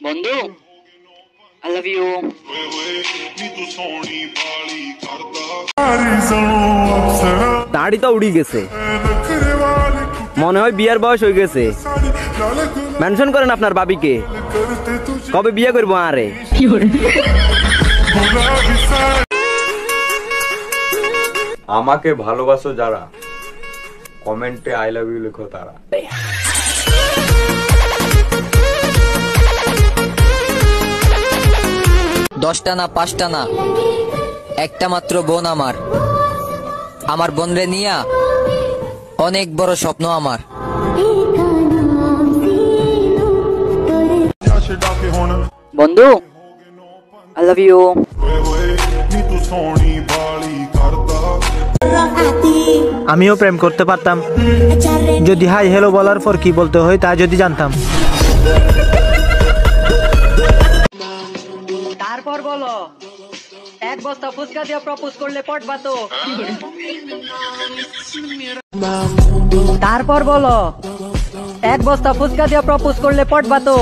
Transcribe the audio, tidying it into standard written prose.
বন্ধু, I love you. দাড়ি তো উড়ি গেছে, মনে হয় বিয়ার বয়স হয়ে গেছে। মেনশন করেন আপনার বাবিকে, কবে বিয়ে করবো আরে। আমাকে ভালোবাসো যারা, কমেন্টে আই লাভ ইউ লিখো তারা। দশটা না পাঁচটা না, একটা মাত্র বোন আমার। আমার বোন রে নিয়া অনেক বড় স্বপ্ন আমার। বন্ধু, I love you. আমিও প্রেম করতে পারতাম যদি হাই হ্যালো বলার পর কি বলতে হয় তা যদি জানতাম। তারপর বলো, এক বস্তা ফুচকা দিয়ে প্রপোজ করলে পটবা তো? তারপর বলো, এক বস্তা ফুচকা দিয়ে প্রপোজ করলে পটবা তো?